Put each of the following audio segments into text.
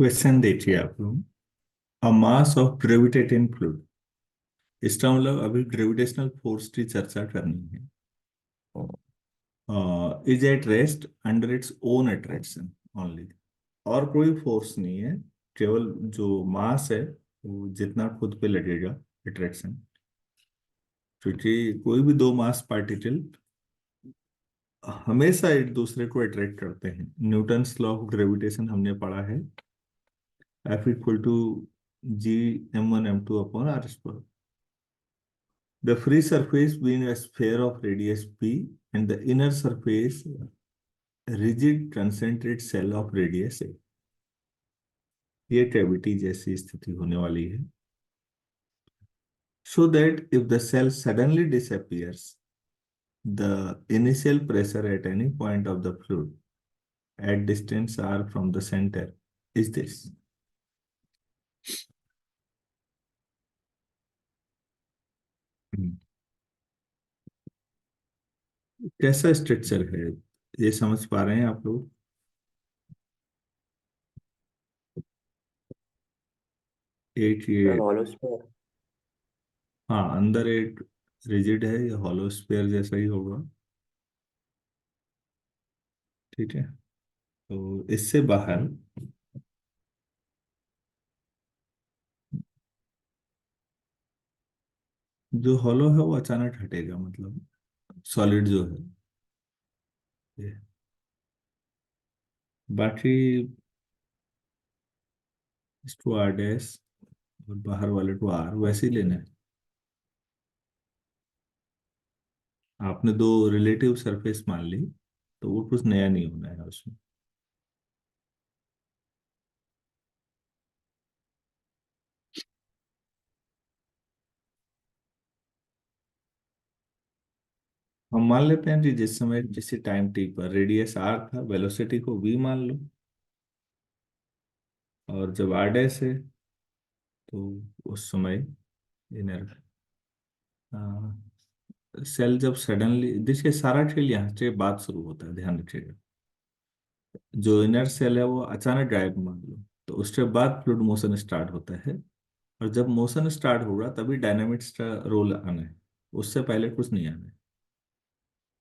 Question देखिए आप लोग। अ मास ऑफ ग्रेविटेटिंग फ्लूइड, इसका मतलब अभी ग्रेविटेशनल फोर्स की चर्चा करनी है। Is at rest under its own attraction only. और कोई फोर्स नहीं है, केवल जो मास है वो जितना खुद पे लगेगा अट्रैक्शन। क्योंकि कोई भी दो मास पार्टिकल हमेशा एक दूसरे को अट्रैक्ट करते हैं। न्यूटन्स लॉ ऑफ ग्रेविटेशन हमने पढ़ा है। F equal to G m1 m2 upon r square. The free surface being a sphere of radius p and the inner surface rigid concentric shell of radius a। ये cavity जैसी स्थिति होने वाली है। So that if the cell suddenly disappears, the initial pressure at any point of the fluid at distance r from the center is this। कैसा structure है ये समझ पा रहे हैं आप लोग? एक सर ये, हॉलो स्फीयर। हाँ, अंदर एक रिजिड है, ये हॉलो स्फीयर जैसा ही होगा। ठीक है, तो इससे बाहर जो हॉलो है वो अचानक हटेगा, मतलब सॉलिड जो है ये। बाकी इसको आर डैश और बाहर वाले को आर वैसे ही लेना है। आपने दो रिलेटिव सरफेस मान ली, तो वो कुछ नया नहीं होना है उसमें। हम मान लेते हैं कि जिस समय किसी टाइम टी पर रेडियस आर था, वेलोसिटी को वी मान लो। और जब आर डैश है तो उस समय इनर सेल जब सडनली, देखिए सारा खेल यहाँ से बात शुरू होता है, ध्यान रखिएगा। जो इनर सेल है वो अचानक गायब मान लो, तो उसके बाद फ्लूइड मोशन स्टार्ट होता है। और जब मोशन स्टार्ट होगा तभी डायनामिक्स का रोल आना है, उससे पहले कुछ नहीं आना है।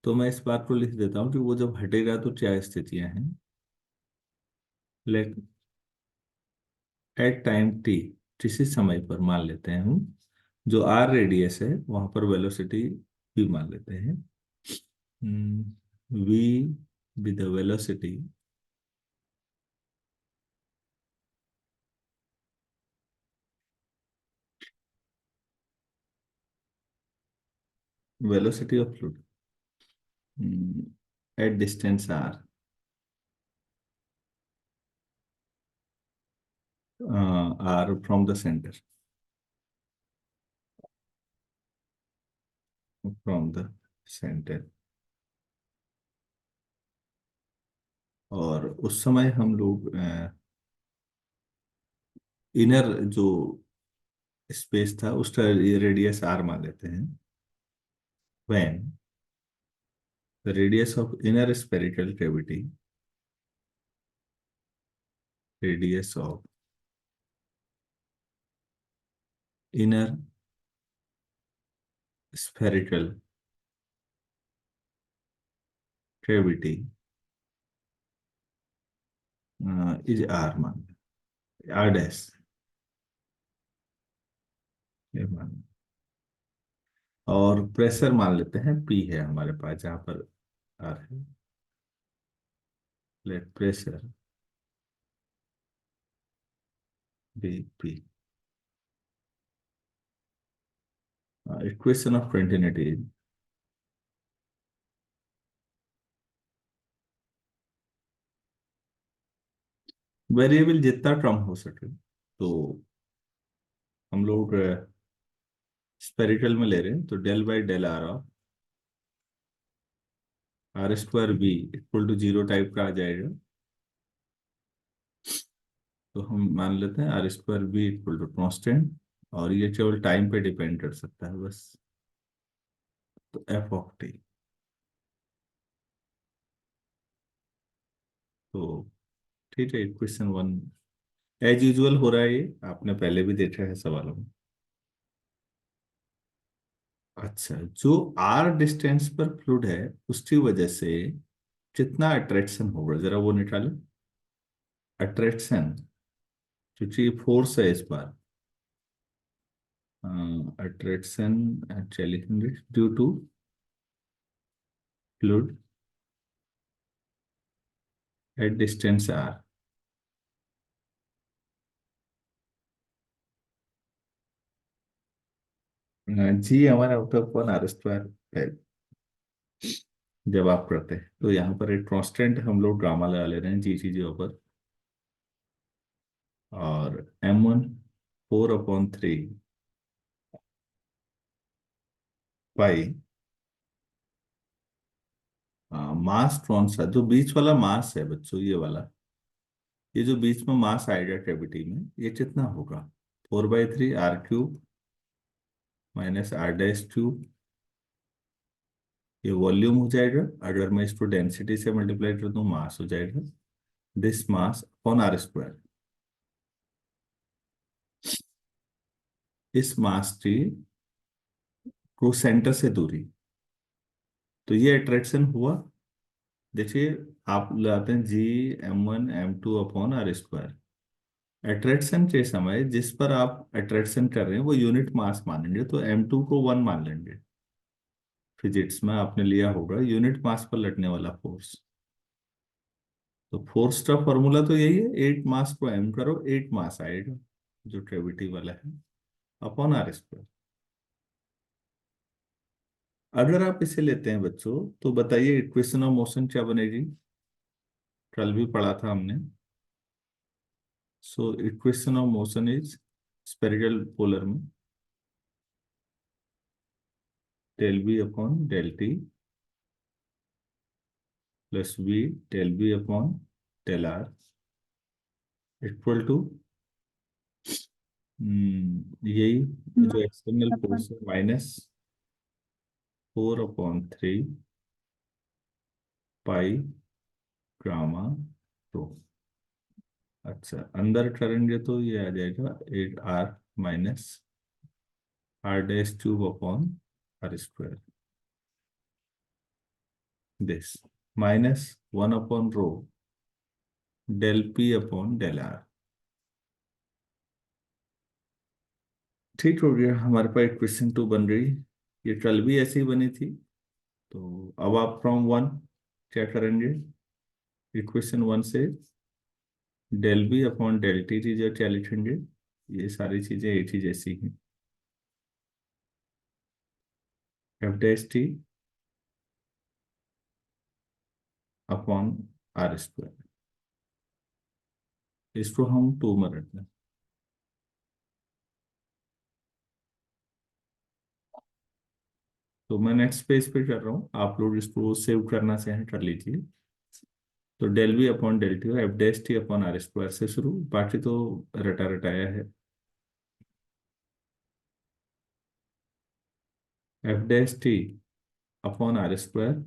तो मैं इस बात को लिख देता हूँ कि वो जब हटेगा तो क्या स्थितियां हैं। लेट एट टाइम टी, किसी समय पर मान लेते हैं हम, जो आर रेडियस है वहां पर वेलोसिटी भी मान लेते हैं। V with the velocity, velocity of fluid at distance r, r from the centre, from the centre. और उस समय हम लोग इनर जो स्पेस था उसका रेडियस आर मान लेते हैं। When the radius of inner spherical cavity, radius of inner spherical cavity is r मान, आर डैश ये मान। और प्रेशर मान लेते हैं पी है हमारे पास जहां पर आर है। Let pressure be p. Equation of continuity, variable जितना कम हो सके तो हम लोग स्पेरिकल में ले रहे हैं, तो del by del r of r square b equal to zero type का आ जाएगा। तो हम मान लेते हैं r square b equal to constant, और ये केवल टाइम पे डिपेंड कर सकता है बस। तो एफ ऑफ टी, तो ठीक है, इक्वेशन वन एज यूजुअल हो रहा है, ये आपने पहले भी देखा है सवालों में। अच्छा, जो आर डिस्टेंस पर फ्लूइड है उसकी वजह से कितना अट्रैक्शन होगा, जरा वो निकालो। अट्रैक्शन, क्योंकि फोर्स है इस बार। अट्रैक्शन चलिए due to fluid at distance R. जी हमारा out of one R square है जब आप करते हैं, तो यहाँ पर एक कांस्टेंट हम लोग ड्रामा लगा ले रहे हैं जी चीजों पर। और m1 4/3 पाई। मास कौन सा, जो बीच वाला मास है बच्चों, ये वाला, ये जो बीच में मास आएगा कैविटी में, ये कितना होगा? 4/3 r³ minus r dash cube. ये वॉल्यूम हो जाएगा, अगर मैं इसको डेंसिटी से मल्टीप्लाई कर दूं मास हो जाएगा, this mass upon r square. इस मास की को सेंटर से दूरी, तो ये अट्रैक्शन हुआ। देखिए, आप लाते हैं G m1 m2/r²। अट्रैक्शन के समय जिस पर आप अट्रैक्शन कर रहे हैं वो यूनिट मास मानेंगे, तो m2 को 1 मान लेंगे। फिजिक्स में आपने लिया होगा यूनिट मास पर लगने वाला फोर्स। तो फोर्स का फॉर्मूला तो यही है, 8 मास को m करो, 8 मास आएगा जो ग्रेविटी वाला है, अपॉन r²। अगर आप इसे लेते हैं बच्चों, तो बताइए इक्वेशन ऑफ मोशन क्या बनेगी? कल भी पढ़ा था हमने। So equation of motion is spherical polar में del B upon del T plus V del B upon del R equal to यही जो एक्सटर्नल फोर्स है, -4/3 पाई गामा टू। अच्छा, अंदर करेंगे तो ये आ जाएगा 8r minus r dash cube upon r²। This -1/रो del P upon del R. ठीक हो गया, हमारे पास क्वेश्चन 2 बन गई। ये कल भी ऐसी ही बनी थी। तो अब आप फ्रॉम वन क्या करेंगे? इक्वेशन 1 से del B upon del t चीजें क्या लिखेंगे? ये सारी चीजें एक ही जैसी हैं। f dash t upon r²। इसको हम 2 में रखते हैं। तो मैं नेक्स्ट पेज पे कर रहा हूँ, आप लोग इसको सेव करना चाहें कर लीजिए। तो del B upon del t, f dash t upon r² से शुरू, बाकी तो रटा रटाया है। f dash t upon r²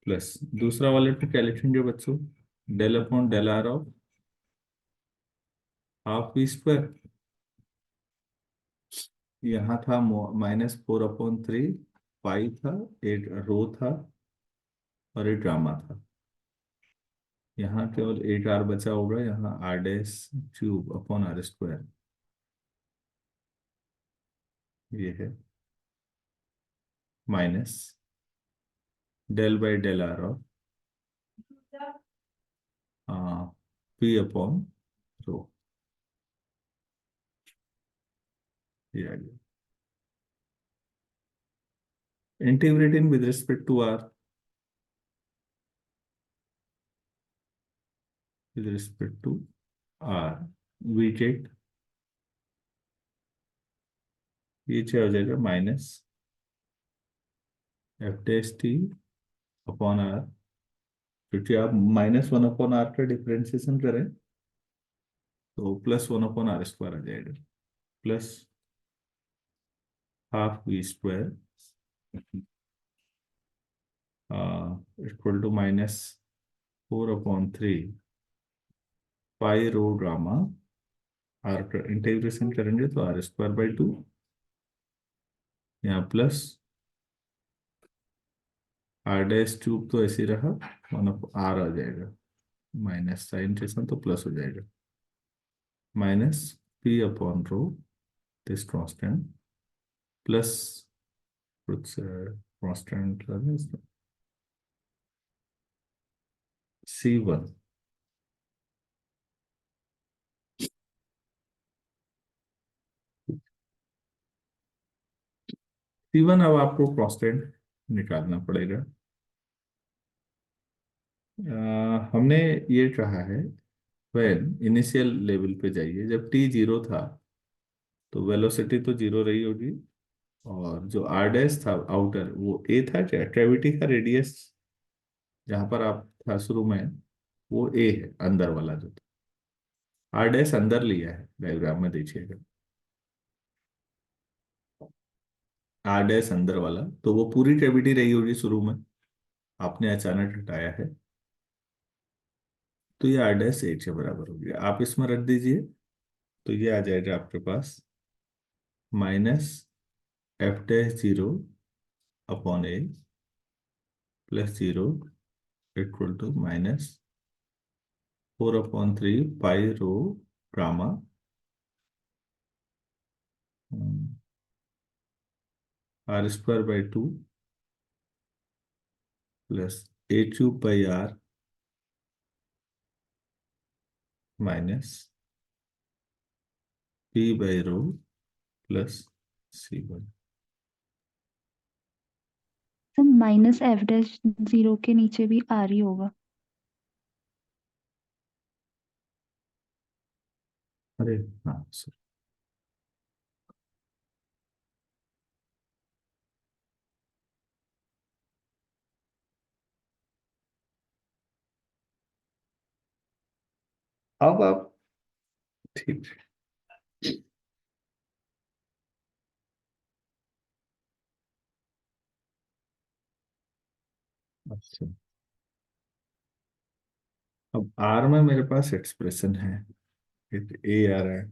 plus दूसरा वाले पे क्या लिखेंगे बच्चों? Del upon del r of half v²। यहाँ था -4/3 पाई था, एक रो था और एक गामा था। यहाँ केवल एक आर बचा होगा, यहाँ r dash cube upon r²। ये है minus del by del r of p upon rho. ये आ गया integrating with respect to r, with respect to r we take, ये क्या हो जाएगा? -f dash t upon r, क्योंकि आप -1/r का डिफ्रेंसिएशन करें तो +1/r² आ जाएगा, plus half v² equal to -4/3 pi rho gamma, आर इंटीग्रेशन करेंगे तो r² by 2, यहाँ प्लस r' तो ऐसे ही रहा, 1/r आ जाएगा, माइनस साइन इंटीग्रेशन तो प्लस हो जाएगा, माइनस p/रो, दिस कांस्टेंट, प्लस कुछ कांस्टेंट C1। C1 अब आपको कांस्टेंट निकालना पड़ेगा। हमने ये कहा है व्हेन इनिशियल लेवल पे जाइए, जब t 0 था तो वेलोसिटी तो 0 रही होगी, और जो r डैश था आउटर वो a था, क्या कैविटी का रेडियस जहां पर आप था शुरू में वो a है, अंदर वाला जो था, r डैश अंदर लिया है, डायग्राम में देखिएगा, r डैश अंदर वाला, तो वो पूरी कैविटी रही होगी शुरू में, आपने अचानक हटाया है, तो ये r डैश 1 के बराबर हो गया। आप इसमें रख दीजिए तो ये आ जाएगा आपके पास -f'(0) a plus 0 equal to -4/3 pi rho gamma r² by 2 plus a³ by r minus p/रो प्लस c1। सर -f'(0) के नीचे भी r ही होगा। अरे हाँ सर, अब आप ठीक है। अच्छा, अब आर में मेरे पास एक्सप्रेशन है, एक ए आ रहा है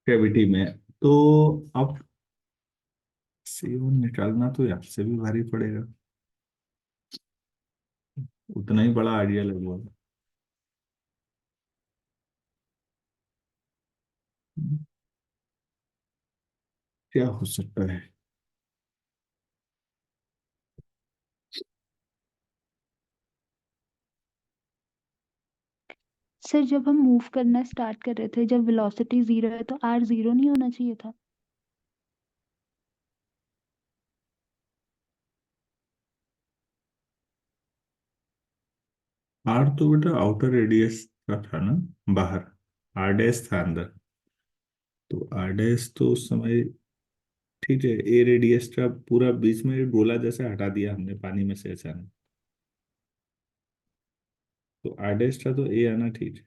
कैविटी में, तो अब C1 निकालना तो यहाँ से भी भारी पड़ेगा, उतना ही बड़ा आइडिया लगभग। क्या हो सकता है? सर जब हम मूव करना स्टार्ट कर रहे थे, जब वेलोसिटी 0 है तो r 0 नहीं होना चाहिए था। आर तो बेटा आउटर रेडियस का था ना, बाहर, आर डैश था अंदर, तो आर डैश तो उस समय ठीक है, ए रेडियस का पूरा बीच में एक गोला जैसा हटा दिया हमने पानी में से अचानक, तो आर डैश का तो ए आना ठीक है।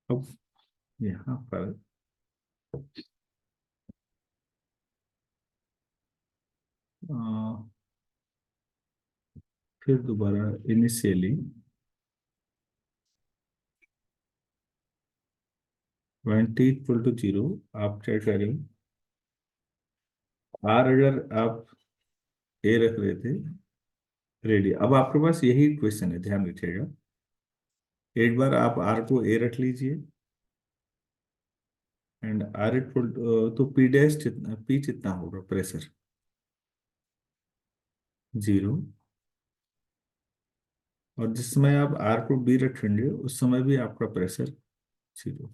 अब यहाँ पर फिर दोबारा इनिशियली 20 = 0 आप क्या करें, आर अगर आप ए रख रहे थे रेडी, अब आपके पास यही क्वेश्चन है, ध्यान रखिएगा, एक बार आप आर को ए रख लीजिए, एंड आर इक्वल, तो पी डैश कितना, पी कितना होगा प्रेशर, 0, और जिस समय आप आर को बी रखेंगे उस समय भी आपका प्रेशर 0।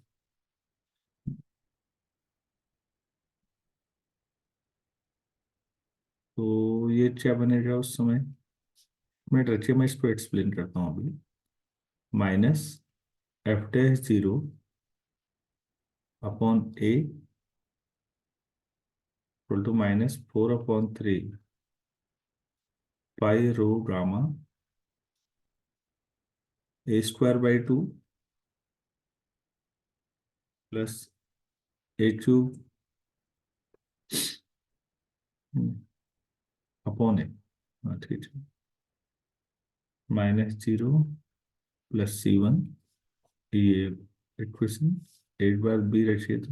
तो ये क्या बनेगा उस समय, मैं रखिए मैं इसको एक्सप्लेन करता हूँ अभी, -f'(0) a equal to -4/3 pi rho gamma a² by 2 plus a³ upon A, हाँ ठीक है, -0 प्लस C1, ये इक्वेशन एक बार बी रखिए तो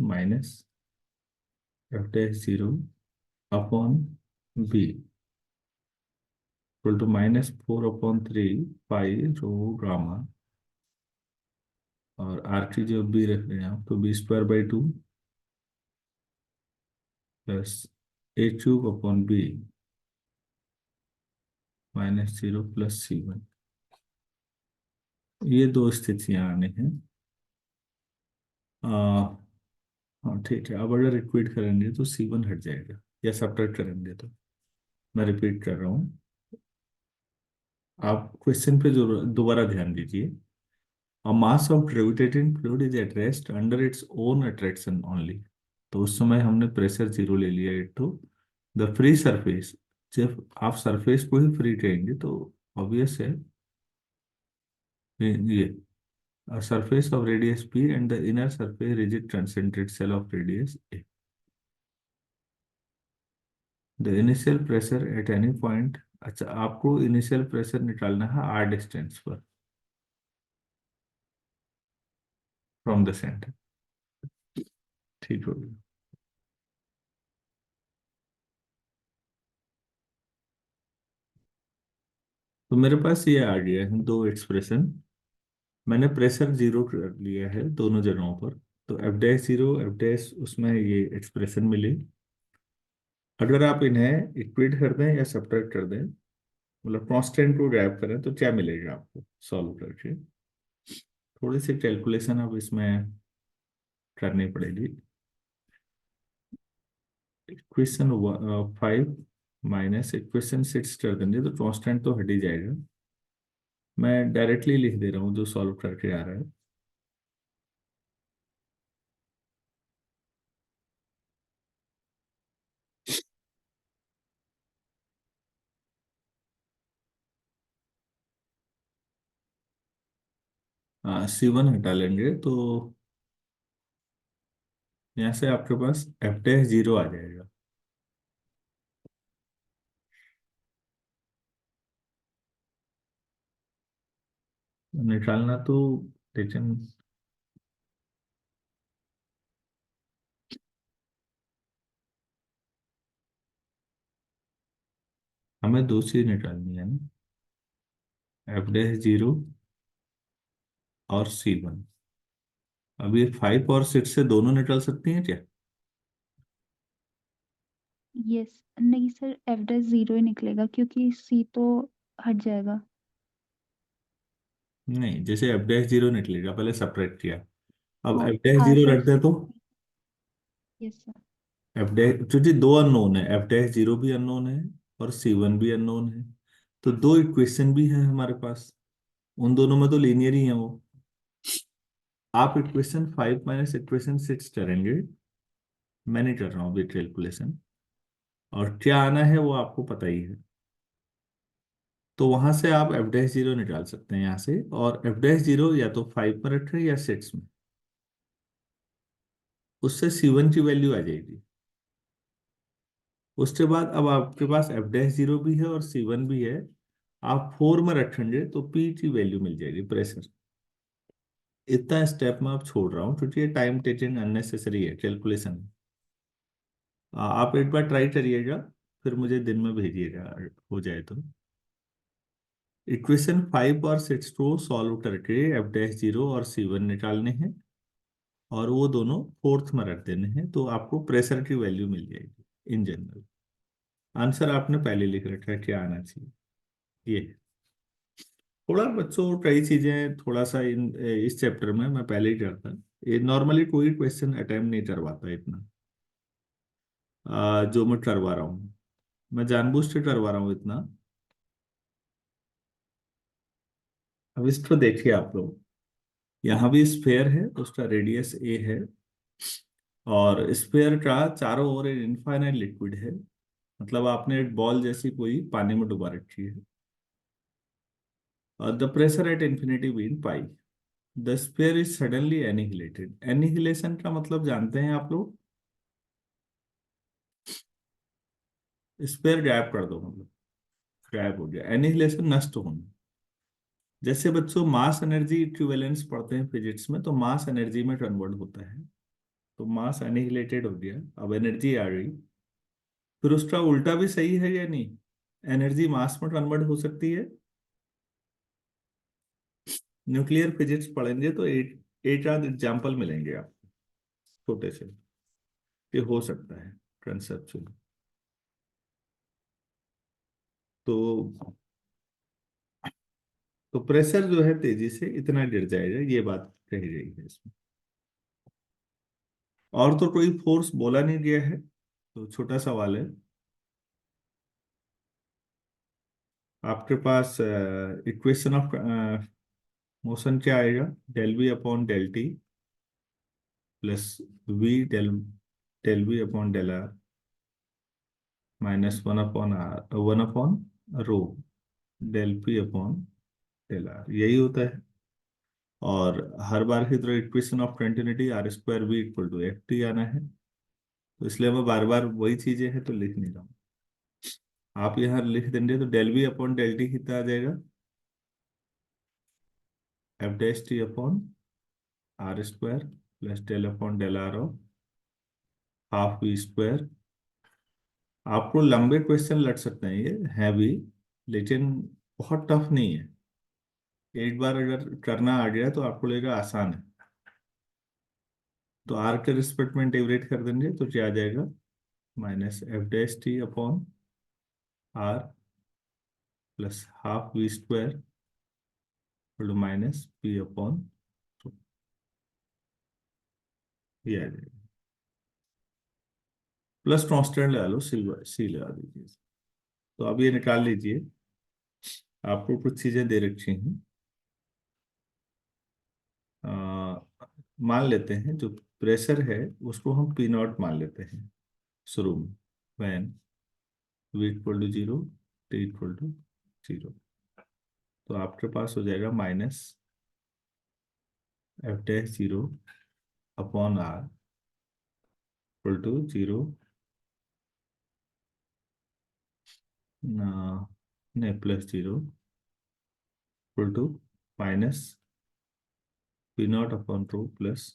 -f'(0) upon b equal to -4/3 pi rho gamma, और आर की जो बी रख रहे हैं आप तो b²/2 plus a³ upon b -0 plus C1। ये दो स्थितियां आने हैं। हाँ ठीक है, अब अगर इक्वेट करेंगे तो C1 हट जाएगा, या सब्ट्रैक्ट करेंगे तो, मैं रिपीट कर रहा हूँ, आप क्वेश्चन पे जो दोबारा ध्यान दीजिए। A mass of gravitating fluid is at rest under its own attraction only. तो उस समय हमने प्रेशर 0 ले लिया है, तो द फ्री सरफेस, जब आप सरफेस को ही फ्री कहेंगे तो ऑब्वियस है ये surface of radius p and the inner surface rigid concentrated shell of radius a। The initial pressure at any point, अच्छा आपको इनिशियल प्रेशर निकालना है r डिस्टेंस पर फ्रॉम द सेंटर, ठीक हो गया। तो मेरे पास ये आ गया है दो एक्सप्रेशन, मैंने प्रेशर 0 कर लिया है दोनों जगहों पर, तो f'0 f' उसमें ये एक्सप्रेशन मिली। अगर आप इन्हें इक्वेट कर दें या सब्ट्रैक्ट कर दें, मतलब कांस्टेंट को गायब करें, तो क्या मिलेगा आपको सॉल्व करके, थोड़ी सी कैलकुलेशन अब इसमें करनी पड़ेगी। इक्वेशन 5 माइनस इक्वेशन 6 कर देंगे तो कांस्टेंट तो हट ही जाएगा। मैं डायरेक्टली लिख दे रहा हूँ जो सॉल्व करके आ रहा है। C1 हटा लेंगे तो यहाँ से आपके पास f'0 आ जाएगा। निकालना तो, लेकिन हमें दो चीज निकालनी है ना, f'0 और C1। अब ये 5 और 6 से दोनों निकल सकती हैं क्या? यस, नहीं सर, f'0 ही निकलेगा क्योंकि c तो हट जाएगा। नहीं, जैसे f'0 निकलेगा, पहले सेपरेट किया, अब हाँ हाँ f'0 सर। रख दे तो यस सर। क्योंकि दो अननोन है, f'0 भी अननोन है और C1 भी अननोन है, तो दो इक्वेशन भी है हमारे पास, उन दोनों में तो लीनियर ही है वो। आप इक्वेशन 5 माइनस इक्वेशन 6 करेंगे, मैं नहीं कर रहा हूँ अभी कैलकुलेशन, और क्या आना है वो आपको पता ही है। तो वहां से आप f'0 निकाल सकते हैं यहाँ से, और f'0 या तो 5 में रखें या 6 में, उससे C1 की वैल्यू आ जाएगी। उसके बाद अब आपके पास f'0 भी है और C1 भी है, आप 4 में रखेंगे तो P की वैल्यू मिल जाएगी, प्रेशर। इतना स्टेप मैं आप छोड़ रहा हूँ क्योंकि ये टाइम टेकिंग अननेसेसरी है कैलकुलेशन। आप एक बार ट्राई करिएगा, फिर मुझे दिन में भेजिएगा हो जाए तो। इक्वेशन 5 और 6 को सॉल्व करके f'0 और C1 निकालने हैं, और वो दोनों फोर्थ में रख देने हैं, तो आपको प्रेशर की वैल्यू मिल जाएगी इन जनरल। आंसर आपने पहले लिख रखा है, क्या आना चाहिए ये। थोड़ा बच्चों कई चीजें थोड़ा सा इस चैप्टर में मैं पहले ही करता, ये नॉर्मली कोई क्वेश्चन अटेम्प्ट नहीं करवाता इतना, जो मैं करवा रहा हूँ, मैं जानबूझ के करवा रहा हूँ इतना। अब इसको देखिए आप लोग, यहाँ भी स्फेयर है, उसका रेडियस a है, और स्फेयर का चारों ओर एक इनफाइनाइट लिक्विड है, मतलब आपने एक बॉल जैसी कोई पानी में डुबा रखी है, और the pressure at infinity been pi, the sphere is suddenly annihilated. Annihilation का मतलब जानते हैं आप लोग? स्पेयर गायब कर दो, मतलब गायब हो गया, एनिहिलेशन नष्ट होना। जैसे बच्चों मास एनर्जी इक्विवेलेंस पढ़ते हैं फिजिक्स में, तो मास एनर्जी में कन्वर्ट होता है, तो मास एनिहिलेटेड हो गया, अब एनर्जी आ गई। फिर उसका उल्टा भी सही है या नहीं, एनर्जी मास में कन्वर्ट हो सकती है। न्यूक्लियर फिजिक्स पढ़ेंगे तो एक आध एग्जाम्पल मिलेंगे आपको छोटे से, ये हो सकता है कंसेप्चुअल। तो प्रेशर जो है तेजी से इतना गिर जाएगा, ये बात कही गई है इसमें। और तो कोई फोर्स बोला नहीं गया है, तो छोटा सवाल है। आपके पास इक्वेशन ऑफ मोशन क्या आएगा, del we upon del T plus V del del we upon del R minus 1/r 1/रो del P upon del R, यही होता है। और हर बार की तरह equation of continuity R square V equal to F T आना है, तो इसलिए मैं बार बार वही चीजें हैं तो लिख नहीं रहा हूँ। आप यहाँ लिख देंगे तो del we upon del t कितना आ जाएगा, f dash t upon r square plus del upon del r of half v square. आपको लंबे क्वेश्चन लग सकते हैं, ये है भी, लेकिन बहुत टफ नहीं है। एक बार अगर करना आ गया तो आपको लगेगा आसान है। तो आर के रिस्पेक्ट में इंटीग्रेट कर देंगे तो क्या आ जाएगा, minus F dash t upon r plus half v square minus p upon, ये आ जाएगा। प्लस कांस्टेंट लगा लो, सी लगा दीजिए। तो अब ये निकाल लीजिए, आपको कुछ चीजें दे रखी हैं। आ, मान लेते हैं जो प्रेशर है उसको हम पी नॉट मान लेते हैं शुरू में, when v equal to zero, t equal to zero. तो आपके पास हो जाएगा minus F dash zero upon r equal to zero, नहीं plus zero equal to minus p naught upon two plus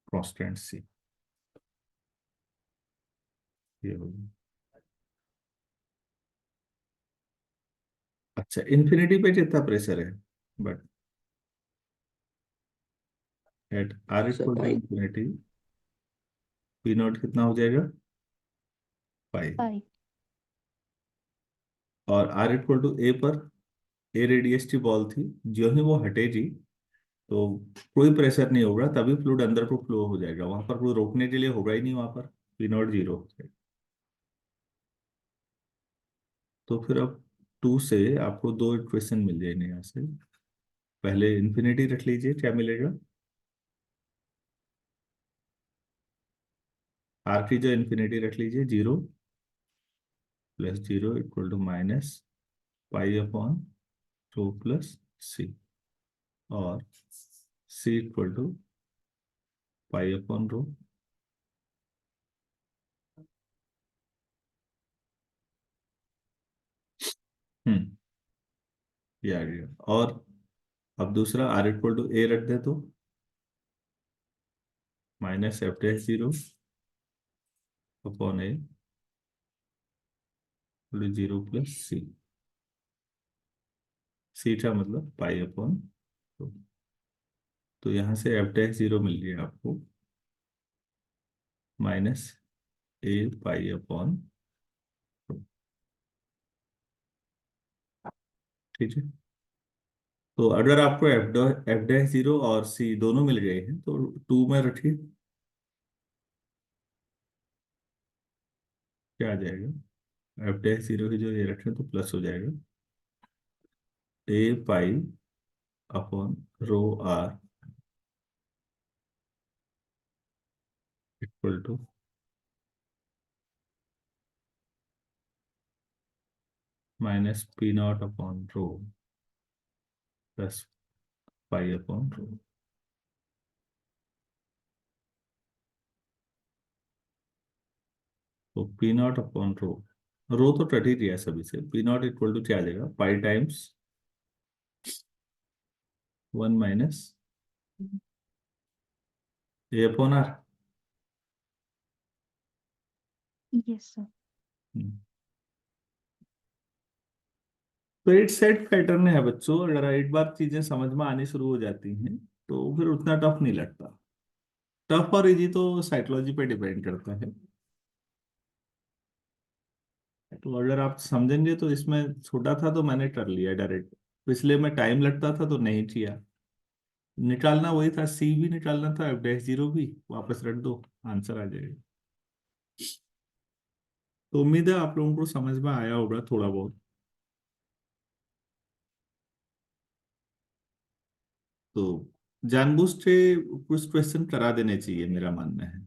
constant c, ये होगी। अच्छा, इन्फिनिटी पे कितना प्रेशर है, but at r sir equal to pi. Infinity p naught कितना हो जाएगा, पाई। पाई। और आर इक्वल टू ए पर, ए रेडियस की बॉल थी, जो ही वो हटेगी तो कोई प्रेशर नहीं होगा, तभी फ्लूइड अंदर को फ्लो हो जाएगा, वहां पर कोई रोकने के लिए होगा ही नहीं, वहां पर पी नॉट जीरो हो जाएगा। तो फिर अब टू से आपको दो इक्वेशन मिल जाएंगे यहाँ से। पहले इन्फिनिटी रख लीजिए, क्या मिलेगा, आर की जो इन्फिनिटी रख लीजिए, zero plus zero equal to minus pi upon two plus c, और c equal to pi upon rho. हम्म, ये आ गया। और अब दूसरा आर इक्वल टू ए रख दे तो minus F dash zero upon A zero plus C, C का मतलब पाई अपॉन टू। तो यहाँ से एफ डैश जीरो मिल गया आपको minus A pi upon to, ठीक है। तो अगर आपको एफ डैश जीरो और सी दोनों मिल गए हैं तो टू में रखिए, क्या आ जाएगा, एफ डैश जीरो की जो ये रखें तो प्लस हो जाएगा, a pi upon rho r equal to minus p naught upon rho plus pi upon rho. तो p naught upon rho rho तो कट ही दिया है सभी से। पी नॉट इक्वल टू क्या आ जाएगा, pi times 1 minus a upon r. Yes sir. तो एक सेट पैटर्न है बच्चों, अगर एक बार चीजें समझ में आनी शुरू हो जाती हैं तो फिर उतना टफ नहीं लगता। टफ और इजी तो साइकोलॉजी पे डिपेंड करता है। तो अगर आप समझेंगे तो इसमें छोटा था तो मैंने कर लिया डायरेक्ट, पिछले में टाइम लगता था तो नहीं किया। निकालना वही था, सी भी निकालना था, एफ डैश जीरो भी, वापस रख दो, आंसर आ जाएगा। तो उम्मीद है आप लोगों को समझ में आया होगा थोड़ा बहुत। तो जानबूझ के कुछ क्वेश्चन करा देने चाहिए, मेरा मानना है।